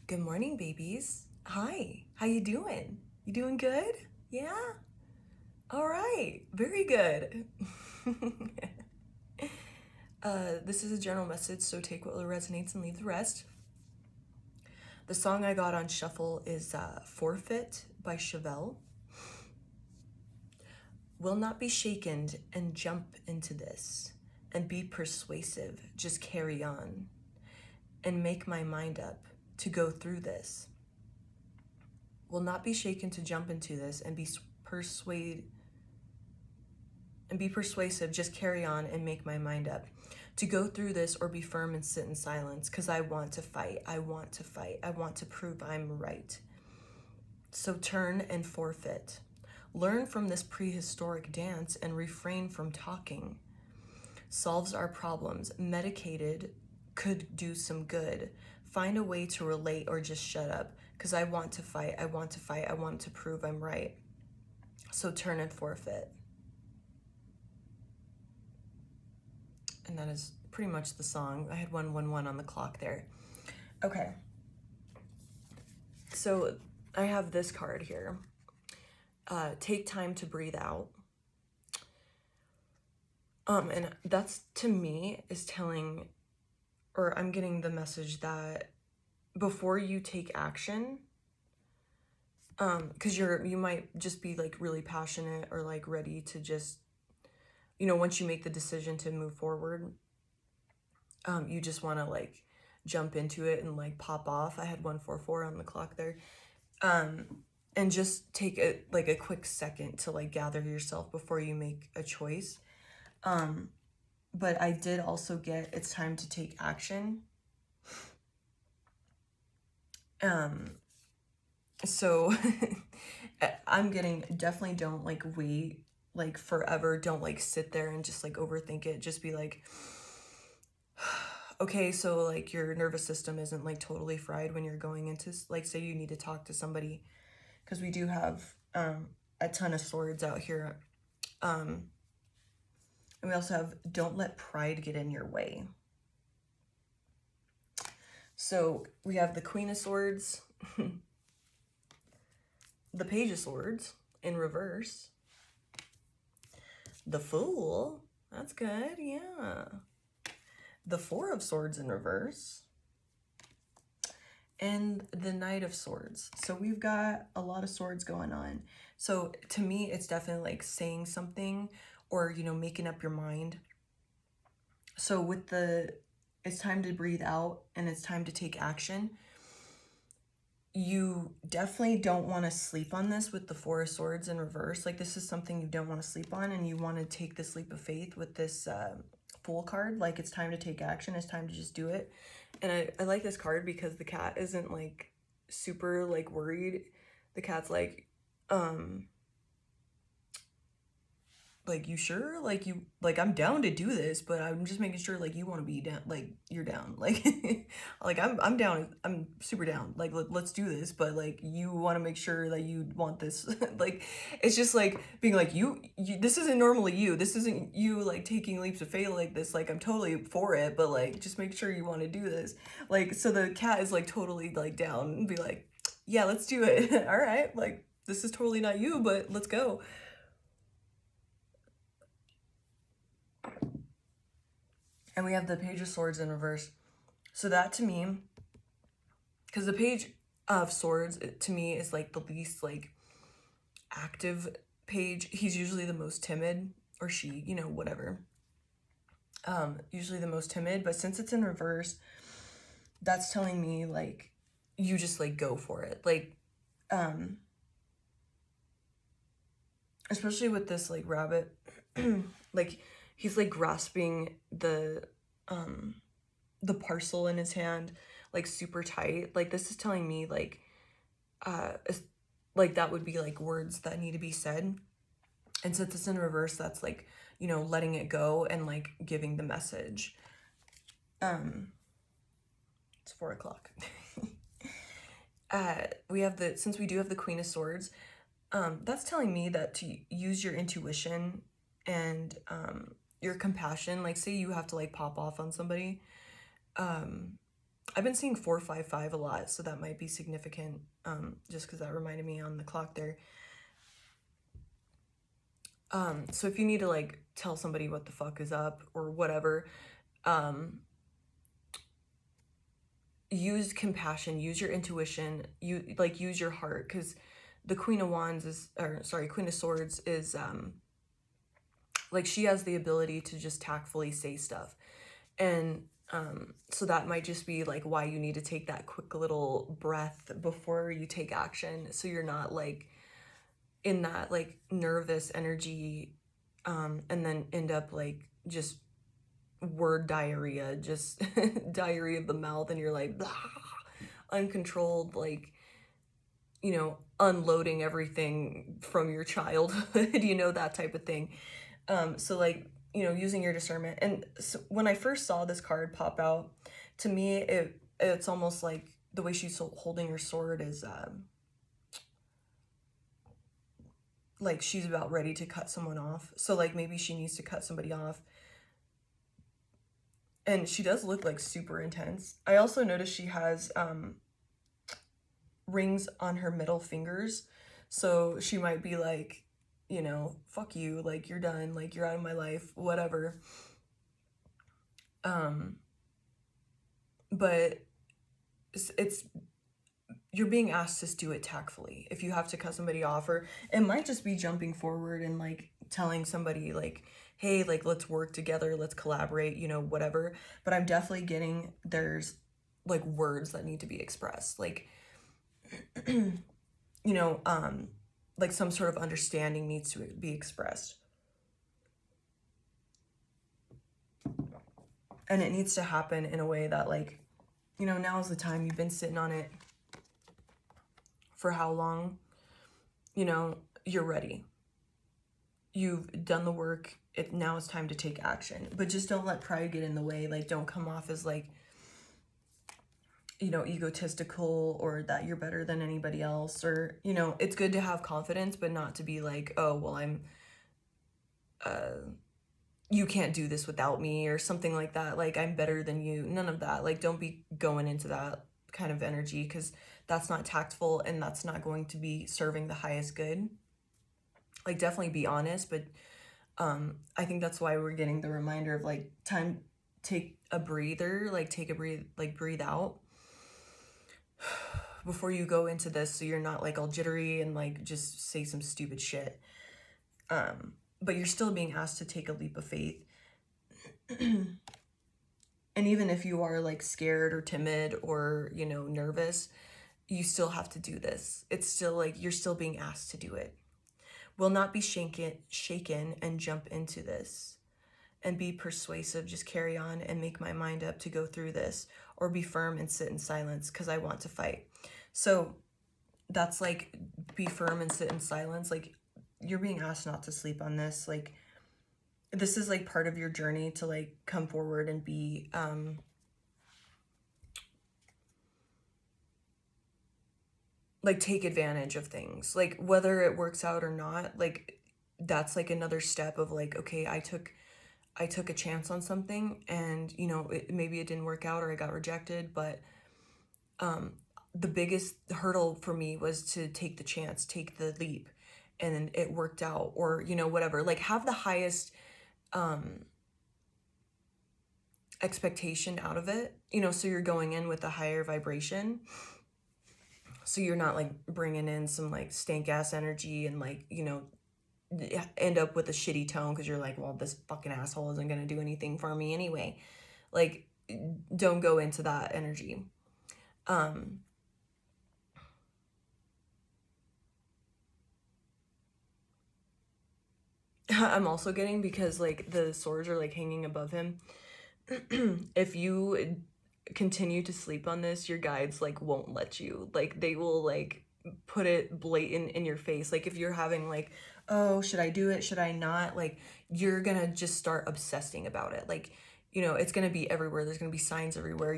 Good morning, babies. Hi, how you doing? You doing good? Yeah? All right, very good. This is a general message, so take what resonates and leave the rest. The song I got on shuffle is Forfeit by Chevelle. Will not be shaken and jump into this and be persuasive, just carry on and make my mind up to go through this. Will not be shaken to jump into this and be persuasive, just carry on and make my mind up to go through this or be firm and sit in silence, because I want to fight. I want to fight. I want to prove I'm right. So turn and forfeit. Learn from this prehistoric dance and refrain from talking. Solves our problems. Medicated could do some good. Find a way to relate or just shut up, because I want to fight. I want to fight. I want to prove I'm right. So turn and forfeit. And that is pretty much the song. I had 111 on the clock there. Okay. So I have this card here. Take time to breathe out. And that's, to me, is telling, or I'm getting the message that before you take action, because you might just be like really passionate or like ready to just, once you make the decision to move forward, you just want to like jump into it and like pop off. I had 144 on the clock there. And just take a quick second to like gather yourself before you make a choice. But I did also get it's time to take action. So I'm getting definitely don't like wait like forever. Don't like sit there and just like overthink it. Just be like, okay, so like your nervous system isn't like totally fried when you're going into, like, say you need to talk to somebody, because we do have a ton of swords out here. And we also have don't let pride get in your way. So we have the Queen of Swords, the Page of Swords in reverse, the Fool, that's good, yeah, the Four of Swords in reverse, and the Knight of Swords. So we've got a lot of swords going on. So to me, it's definitely like saying something or, making up your mind. So with it's time to breathe out and it's time to take action. You definitely don't want to sleep on this with the Four of Swords in reverse. Like, this is something you don't want to sleep on, and you want to take this leap of faith with this Fool card. Like, it's time to take action. It's time to just do it. And I like this card because the cat isn't like super like worried. The cat's like you sure? Like, I'm down to do this, but I'm just making sure, like, you want to be down, like, you're down. Like, like, I'm down. I'm super down. Like, let's do this, but, like, you want to make sure that you want this. Like, it's just, like, being like, this isn't normally you. This isn't you, like, taking leaps of faith like this. Like, I'm totally for it, but, like, just make sure you want to do this. Like, so the cat is, like, totally, like, down and be like, yeah, let's do it. All right. Like, this is totally not you, but let's go. And we have the Page of Swords in reverse. So that, to me, because the Page of Swords, to me, is like the least like active page. He's usually the most timid, or she, whatever. Usually the most timid, but since it's in reverse, that's telling me like you just like go for it. Like, especially with this like rabbit, like he's like grasping the parcel in his hand like super tight. Like, this is telling me like that would be like words that need to be said. And since it's in reverse, that's like, letting it go and like giving the message. It's 4 o'clock. Since we do have the Queen of Swords, that's telling me that to use your intuition and your compassion. Like, say you have to like pop off on somebody, I've been seeing 455 a lot, so that might be significant, just because that reminded me on the clock there. So if you need to like tell somebody what the fuck is up or whatever, use compassion, use your intuition, use your heart, because the Queen of Wands is, or sorry, Queen of Swords is like she has the ability to just tactfully say stuff. And so that might just be like why you need to take that quick little breath before you take action, so you're not like in that like nervous energy, and then end up like just word diarrhea, just diarrhea of the mouth, and you're like blah, uncontrolled, like, you know, unloading everything from your childhood, you know, that type of thing. So like, you know, using your discernment. And so when I first saw this card pop out, to me it's almost like the way she's holding her sword is like she's about ready to cut someone off. So like maybe she needs to cut somebody off. And she does look like super intense. I also noticed she has rings on her middle fingers. So she might be like, you know, fuck you, like you're done, like you're out of my life, whatever. But it's you're being asked to do it tactfully. If you have to cut somebody off, or it might just be jumping forward and like telling somebody like, hey, like let's work together, let's collaborate, you know, whatever. But I'm definitely getting there's like words that need to be expressed, like you know, like some sort of understanding needs to be expressed. And it needs to happen in a way that like, you know, now is the time. You've been sitting on it for how long? You know, you're ready. You've done the work. Now it's time to take action. But just don't let pride get in the way. Like, don't come off as like, you know, egotistical, or that you're better than anybody else. Or, you know, it's good to have confidence, but not to be like, oh, well, you can't do this without me, or something like that. Like, I'm better than you. None of that. Like, don't be going into that kind of energy, because that's not tactful and that's not going to be serving the highest good. Like, definitely be honest, but I think that's why we're getting the reminder of like time, take a breather, like take a breathe, like breathe out before you go into this, so you're not like all jittery and like just say some stupid shit. But you're still being asked to take a leap of faith. And even if you are like scared or timid or, you know, nervous, you still have to do this. It's still like you're still being asked to do it. Will not be shaken and jump into this and be persuasive. Just carry on and make my mind up to go through this, or be firm and sit in silence because I want to fight. So that's like, be firm and sit in silence. Like, you're being asked not to sleep on this. Like, this is like part of your journey to like come forward and be like take advantage of things, like whether it works out or not. Like, that's like another step of like, okay, I took a chance on something, and you know, maybe it didn't work out or I got rejected, but the biggest hurdle for me was to take the chance, take the leap, and it worked out, or you know, whatever. Like, have the highest expectation out of it, you know, so you're going in with a higher vibration, so you're not like bringing in some like stank ass energy and like, you know, end up with a shitty tone because you're like, well, this fucking asshole isn't going to do anything for me anyway. Like, don't go into that energy. I'm also getting, because like the swords are like hanging above him, if you continue to sleep on this, your guides like won't let you. Like, they will like put it blatant in your face. Like, if you're having like, oh, should I do it, should I not, like, you're gonna just start obsessing about it. Like, you know, it's gonna be everywhere. There's gonna be signs everywhere.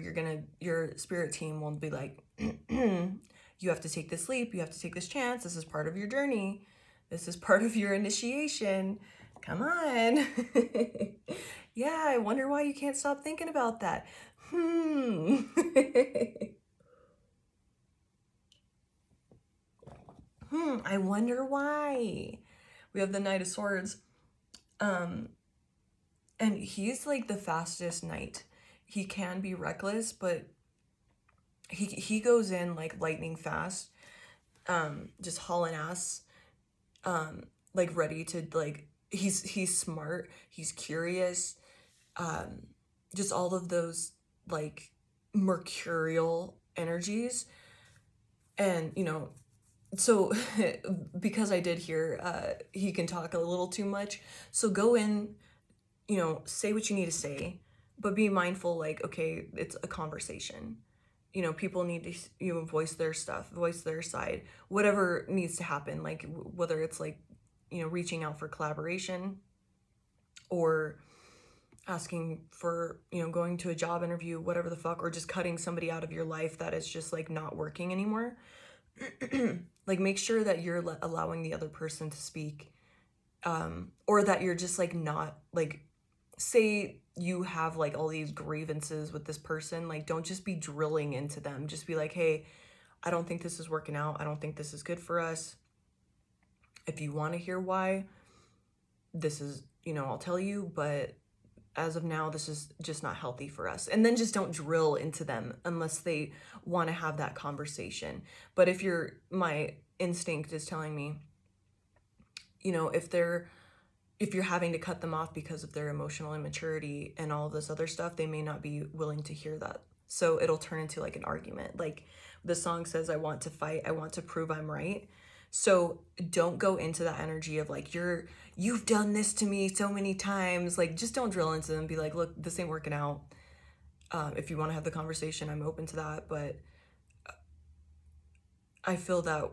Your spirit team will be like, you have to take this leap, you have to take this chance, this is part of your journey, this is part of your initiation, come on. Yeah, I wonder why you can't stop thinking about that. Hmm. I wonder why. We have the Knight of Swords. Um, and he's like the fastest knight. He can be reckless, but he goes in like lightning fast. Just hauling ass. Like ready to like he's smart, he's curious. Just all of those like mercurial energies. And so because I did hear he can talk a little too much, so go in, say what you need to say, but be mindful, like, okay, it's a conversation. People need to voice their stuff, voice their side, whatever needs to happen, like whether it's like reaching out for collaboration, or asking for going to a job interview, whatever the fuck, or just cutting somebody out of your life that is just like not working anymore. Like, make sure that you're allowing the other person to speak, or that you're just like not like, say you have like all these grievances with this person, like don't just be drilling into them. Just be like, hey, I don't think this is working out, I don't think this is good for us. If you want to hear why, this is, I'll tell you, but as of now, this is just not healthy for us. And then just don't drill into them unless they want to have that conversation. But if my instinct is telling me, if you're having to cut them off because of their emotional immaturity and all this other stuff, they may not be willing to hear that. So it'll turn into like an argument. Like the song says, I want to fight, I want to prove I'm right. So don't go into that energy of like, you've done this to me so many times. Like, just don't drill into them. Be like, look, this ain't working out. If you want to have the conversation, I'm open to that. But I feel that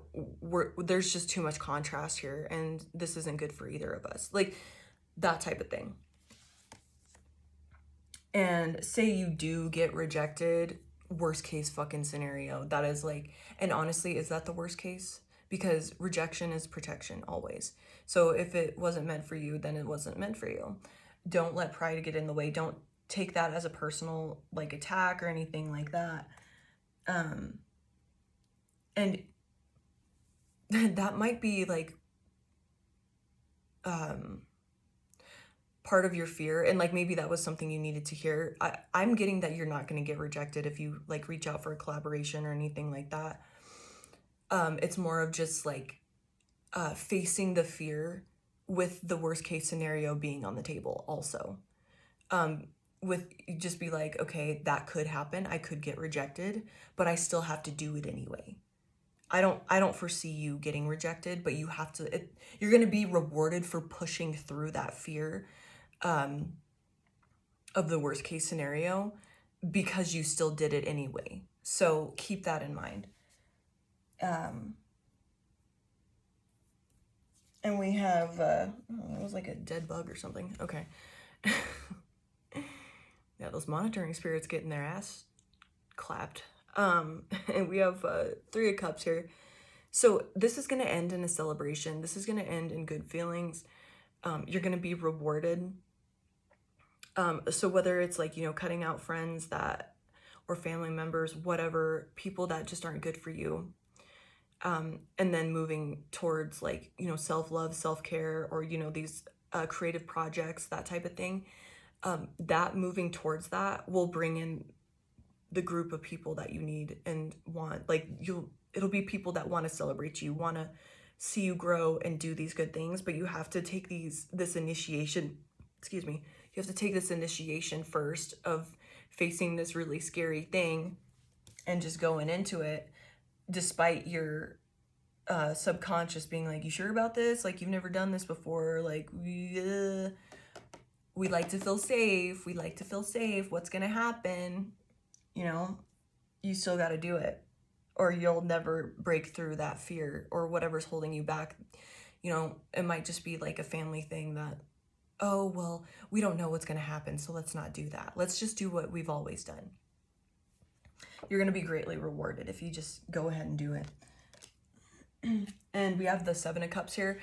there's just too much contrast here, and this isn't good for either of us. Like, that type of thing. And say you do get rejected, worst case fucking scenario. That is like, and honestly, is that the worst case? Because rejection is protection always. So if it wasn't meant for you, then it wasn't meant for you. Don't let pride get in the way. Don't take that as a personal like attack or anything like that. And that might be like part of your fear, and like maybe that was something you needed to hear. I'm getting that you're not going to get rejected if you like reach out for a collaboration or anything like that. It's more of just like facing the fear with the worst case scenario being on the table also. With just be like, okay, that could happen, I could get rejected, but I still have to do it anyway. I don't foresee you getting rejected, but you have to, you're going to be rewarded for pushing through that fear of the worst case scenario, because you still did it anyway. So keep that in mind. And we have, it was like a dead bug or something. Okay. Yeah, those monitoring spirits getting their ass clapped. And we have 3 of Cups here. So this is going to end in a celebration. This is going to end in good feelings. You're going to be rewarded. So whether it's like, cutting out friends or family members, whatever, people that just aren't good for you. And then moving towards like, self-love, self-care, or, these creative projects, that type of thing. That moving towards that will bring in the group of people that you need and want. Like, it'll be people that want to celebrate you, want to see you grow and do these good things, but you have to take this initiation, excuse me, you have to take this initiation first of facing this really scary thing and just going into it, despite your subconscious being like, you sure about this? Like, you've never done this before. Like, we like to feel safe. We like to feel safe. What's going to happen? You still got to do it, or you'll never break through that fear or whatever's holding you back. It might just be like a family thing that, oh, well, we don't know what's going to happen, so let's not do that. Let's just do what we've always done. You're going to be greatly rewarded if you just go ahead and do it. And we have the 7 of Cups here.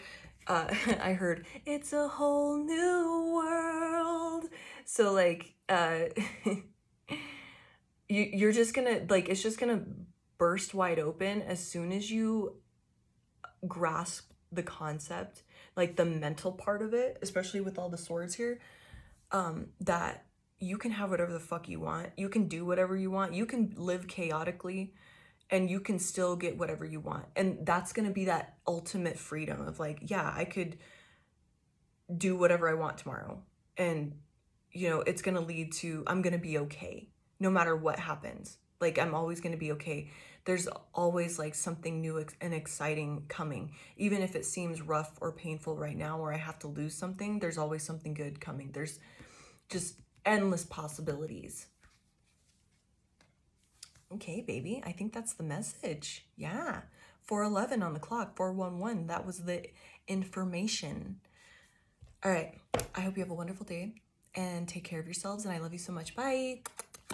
I heard, it's a whole new world. So like, you're just gonna, like, it's just gonna burst wide open as soon as you grasp the concept, like the mental part of it, especially with all the swords here, that you can have whatever the fuck you want. You can do whatever you want. You can live chaotically and you can still get whatever you want. And that's going to be that ultimate freedom of like, yeah, I could do whatever I want tomorrow. And, you know, it's going to lead to, I'm going to be okay no matter what happens. Like, I'm always going to be okay. There's always like something new and exciting coming. Even if it seems rough or painful right now, or I have to lose something, there's always something good coming. There's just endless possibilities. Okay, baby, I think that's the message. Yeah. 4:11 on the clock, 4:11. That was the information. All right. I hope you have a wonderful day and take care of yourselves. And I love you so much. Bye.